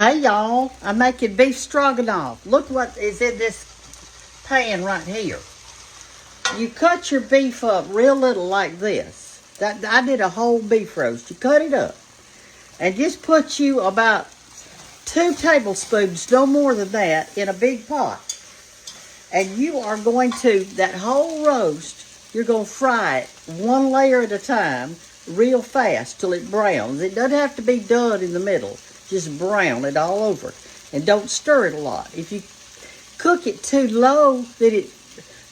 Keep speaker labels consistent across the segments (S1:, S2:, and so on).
S1: Hey y'all, I'm making beef stroganoff. Look what is in this pan right here. You cut your beef up real little like this. I did a whole beef roast. You cut it up and just put you about 2 tablespoons, no more than that, in a big pot. And you are going to, that whole roast, you're going to fry it 1 layer at a time real fast till it browns. It doesn't have to be done in the middle. Just brown it all over. And don't stir it a lot. If you cook it too low, then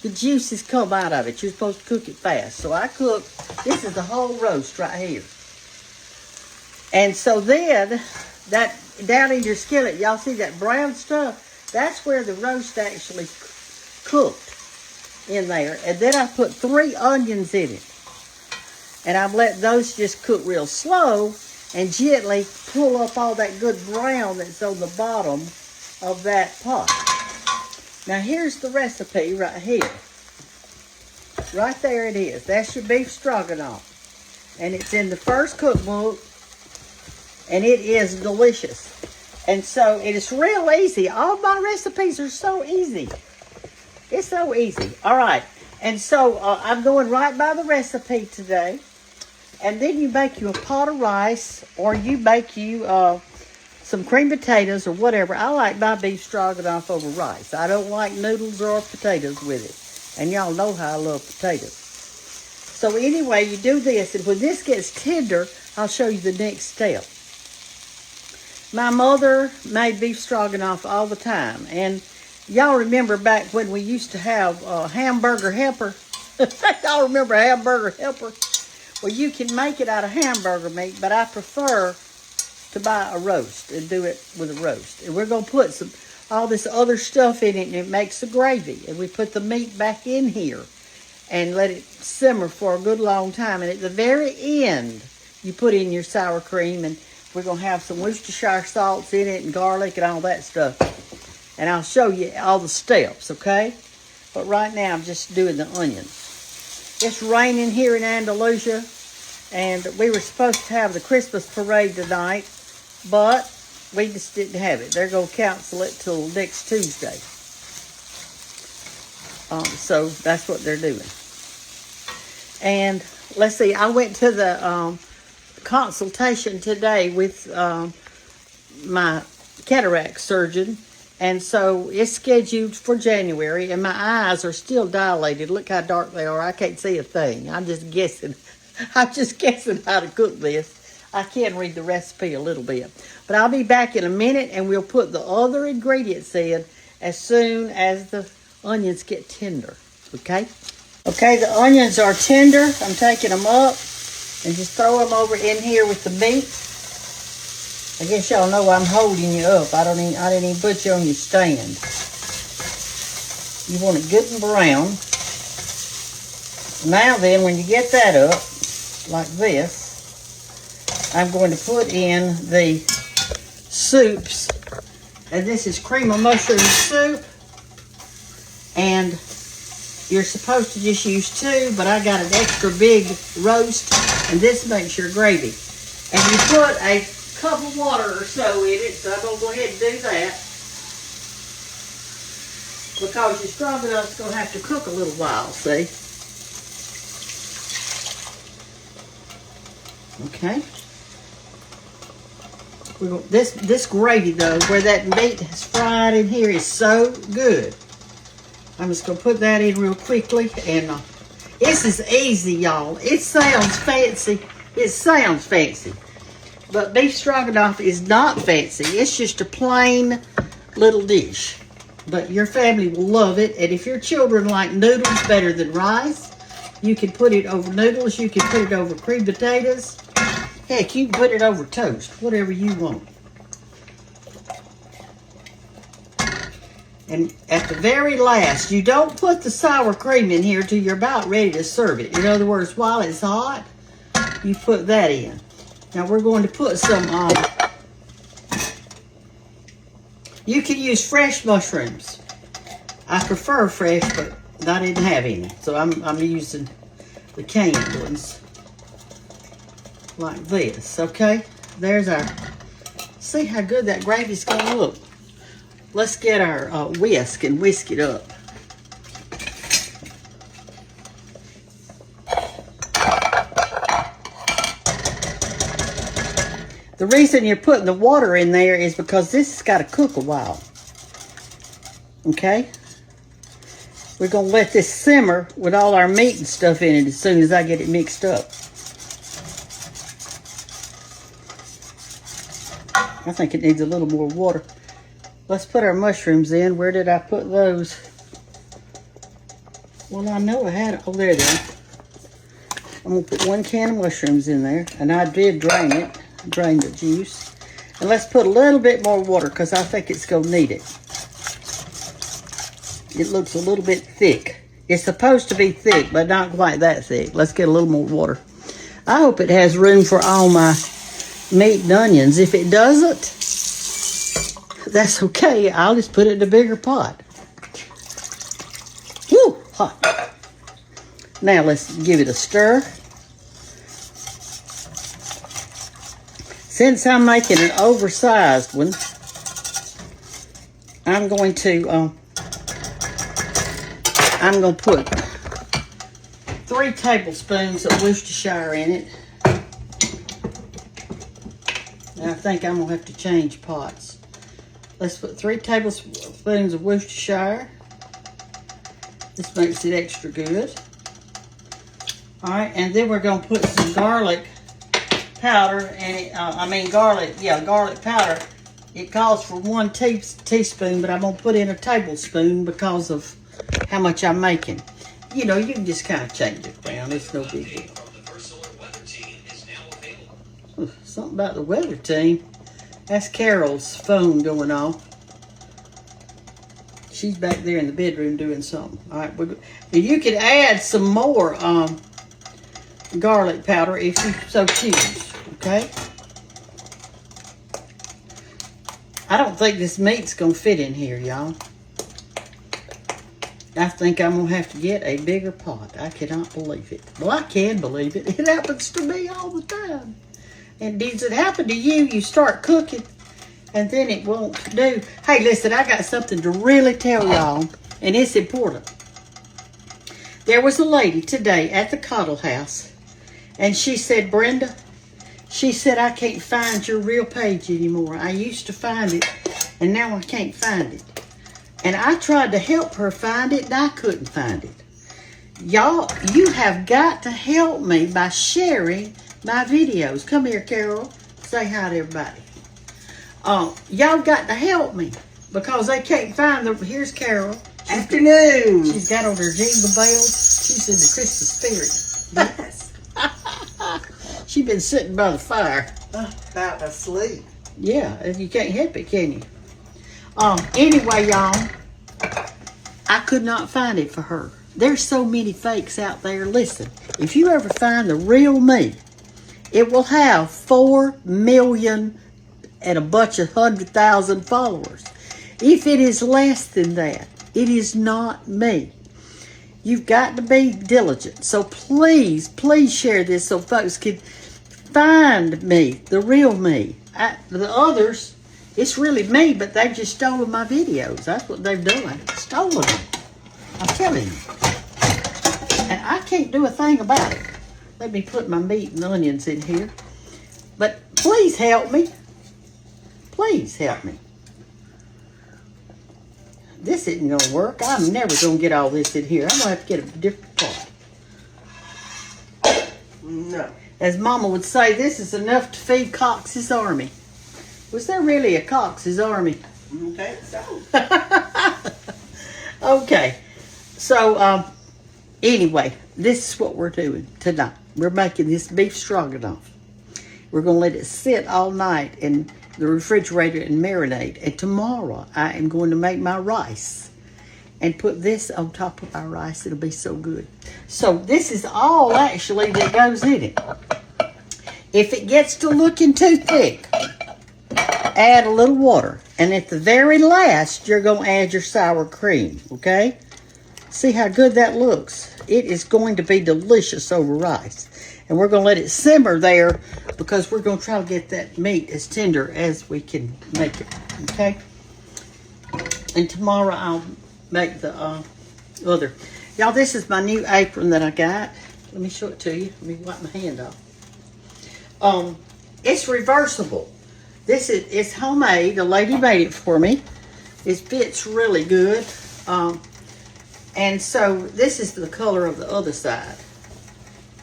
S1: the juices come out of it. You're supposed to cook it fast. So this is the whole roast right here. And so then, that down in your skillet, y'all see that brown stuff? That's where the roast actually cooked in there. And then I put 3 onions in it. And I've let those just cook real slow and gently pull up all that good brown that's on the bottom of that pot. Now here's the recipe right here. Right there it is. That's your beef stroganoff. And it's in the first cookbook. And it is delicious. And so it is real easy. All my recipes are so easy. It's so easy. All right. And so I'm going right by the recipe today. And then you make you a pot of rice, or you make you some cream potatoes or whatever. I like my beef stroganoff over rice. I don't like noodles or potatoes with it. And y'all know how I love potatoes. So anyway, you do this. And when this gets tender, I'll show you the next step. My mother made beef stroganoff all the time. And y'all remember back when we used to have hamburger helper? Y'all remember hamburger helper? Well, you can make it out of hamburger meat, but I prefer to buy a roast and do it with a roast. And we're going to put all this other stuff in it, and it makes a gravy. And we put the meat back in here and let it simmer for a good long time. And at the very end, you put in your sour cream, and we're going to have some Worcestershire salts in it and garlic and all that stuff. And I'll show you all the steps, okay? But right now, I'm just doing the onions. It's raining here in Andalusia, and we were supposed to have the Christmas parade tonight, but we just didn't have it. They're going to cancel it till next Tuesday. So that's what they're doing. And let's see, I went to the consultation today with my cataract surgeon. And so it's scheduled for January, and my eyes are still dilated. Look how dark they are. I can't see a thing. I'm just guessing. I'm just guessing how to cook this. I can read the recipe a little bit. But I'll be back in a minute, and we'll put the other ingredients in as soon as the onions get tender. Okay? Okay, the onions are tender. I'm taking them up and just throw them over in here with the meat. I guess y'all know I'm holding you up. I didn't even put you on your stand. You want it good and brown. Now then, when you get that up, like this, I'm going to put in the soups. And this is cream of mushroom soup. And you're supposed to just use 2, but I got an extra big roast. And this makes your gravy. And you put a cup of water or so in it, so I'm going to go ahead and do that. Because your stroganoff's going to have to cook a little while, see? Okay. This gravy, though, where that meat is fried in here is so good. I'm just going to put that in real quickly. And this is easy, y'all. It sounds fancy. It sounds fancy. But beef stroganoff is not fancy. It's just a plain little dish. But your family will love it. And if your children like noodles better than rice, you can put it over noodles. You can put it over cream potatoes. Heck, you can put it over toast. Whatever you want. And at the very last, you don't put the sour cream in here till you're about ready to serve it. In other words, while it's hot, you put that in. Now we're going to put some, you can use fresh mushrooms. I prefer fresh, but I didn't have any. So I'm using the canned ones. Like this, okay? There's our See how good that gravy's gonna look. Let's get our whisk and whisk it up. The reason you're putting the water in there is because this has got to cook a while. Okay? We're going to let this simmer with all our meat and stuff in it as soon as I get it mixed up. I think it needs a little more water. Let's put our mushrooms in. Where did I put those? Well, I know I had it. Oh, there they are. I'm going to put 1 can of mushrooms in there. And I did drain it. Drain the juice. And let's put a little bit more water because I think it's going to need it. It looks a little bit thick. It's supposed to be thick, but not quite that thick. Let's get a little more water. I hope it has room for all my meat and onions. If it doesn't, that's okay. I'll just put it in a bigger pot. Woo, hot. Now let's give it a stir. Since I'm making an oversized one, I'm going to put 3 tablespoons of Worcestershire in it. And I think I'm going to have to change pots. Let's put 3 tablespoons of Worcestershire. This makes it extra good. All right, and then we're going to put some garlic powder, and garlic powder. It calls for 1 teaspoon, but I'm gonna put in a tablespoon because of how much I'm making. You know, you can just kind of change it around. It's no big deal. Something about the weather team. That's Carol's phone going off. She's back there in the bedroom doing something. All right, you could add some more garlic powder if you so choose. Okay. I don't think this meat's gonna fit in here, y'all. I think I'm gonna have to get a bigger pot. I cannot believe it. Well, I can believe it. It happens to me all the time. And does it happen to you? You start cooking and then it won't do. Hey, listen, I got something to really tell y'all, and it's important. There was a lady today at the Cottle House, and she said, Brenda, she said, I can't find your real page anymore. I used to find it, and now I can't find it. And I tried to help her find it, and I couldn't find it. Y'all, you have got to help me by sharing my videos. Come here, Carol. Say hi to everybody. Y'all got to help me because they can't find the... Here's Carol.
S2: Afternoon.
S1: She's got on her jingle bells. She's in the Christmas spirit.
S2: Yes.
S1: She's been sitting by the fire.
S2: About asleep.
S1: Yeah, you can't help it, can you? Anyway, y'all, I could not find it for her. There's so many fakes out there. Listen, if you ever find the real me, it will have 4 million and a bunch of 100,000 followers. If it is less than that, it is not me. You've got to be diligent. So please, please share this so folks can find me, the real me. The others, it's really me, but they've just stolen my videos. That's what they've done. Stolen them. I'm telling you. And I can't do a thing about it. Let me put my meat and onions in here. But please help me. Please help me. This isn't going to work. I'm never going to get all this in here. I'm going to have to get a different pot.
S2: No.
S1: As Mama would say, this is enough to feed Cox's army. Was there really a Cox's army?
S2: I don't think so.
S1: Okay. So, anyway, this is what we're doing tonight. We're making this beef stroganoff. We're going to let it sit all night in the refrigerator and marinate. And tomorrow, I am going to make my rice and put this on top of our rice. It'll be so good. So, this is all actually that goes in it. If it gets to looking too thick, add a little water. And at the very last, you're going to add your sour cream, okay? See how good that looks? It is going to be delicious over rice. And we're going to let it simmer there because we're going to try to get that meat as tender as we can make it. Okay? And tomorrow I'll make the other. Y'all, this is my new apron that I got. Let me show it to you. Let me wipe my hand off. It's reversible. It's homemade. The lady made it for me. It fits really good. And so this is the color of the other side.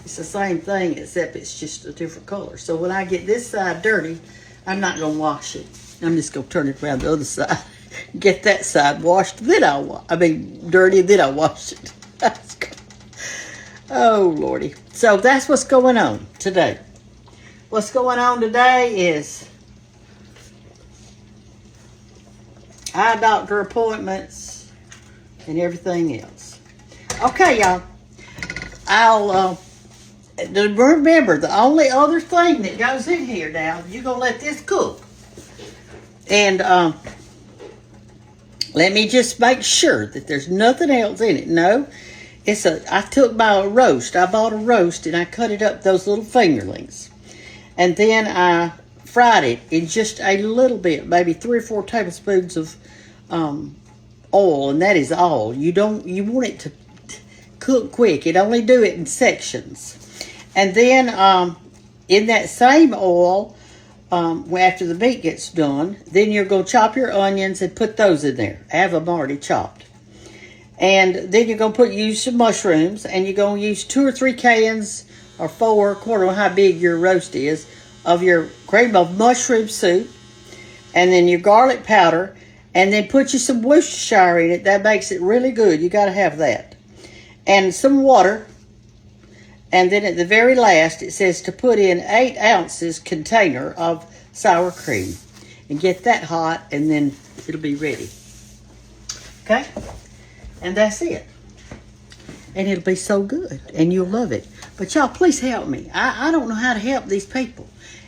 S1: It's the same thing except it's just a different color. So when I get this side dirty, I'm not going to wash it. I'm just going to turn it around the other side. Get that side washed. Then dirty, then I'll wash it. Oh, Lordy. So that's what's going on today. What's going on today is eye doctor appointments and everything else. Okay, y'all. I'll remember the only other thing that goes in here now, you're going to let this cook. And let me just make sure that there's nothing else in it. No, I took my roast. I bought a roast and I cut it up, those little fingerlings. And then I fried it in just a little bit, maybe 3 or 4 tablespoons of oil, and that is all. You want it to cook quick. It only do it in sections. And then in that same oil, after the meat gets done, then you're going to chop your onions and put those in there. I have them already chopped. And then you're going to use some mushrooms, and you're going to use 2 or 3 cans or 4, according to how big your roast is, of your cream of mushroom soup, and then your garlic powder, and then put you some Worcestershire in it. That makes it really good. You got to have that. And some water. And then at the very last, it says to put in 8 ounces container of sour cream. And get that hot, and then it'll be ready. Okay? And that's it. And it'll be so good. And you'll love it. But y'all, please help me. I don't know how to help these people.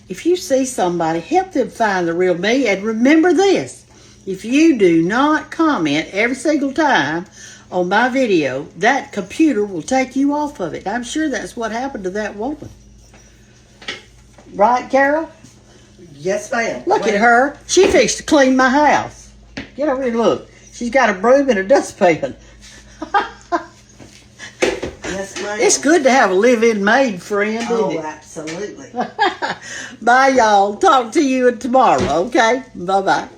S1: If you see somebody, help them find the real me. And remember this. If you do not comment every single time on my video, that computer will take you off of it. I'm sure that's what happened to that woman. Right, Carol?
S2: Yes, ma'am.
S1: Look at her. She fixed to clean my house. Get over here and look. She's got a broom and a dustpan.
S2: Yes, ma'am.
S1: It's good to have a live-in maid friend, isn't it?
S2: Absolutely.
S1: Bye, y'all. Talk to you tomorrow, okay? Bye-bye.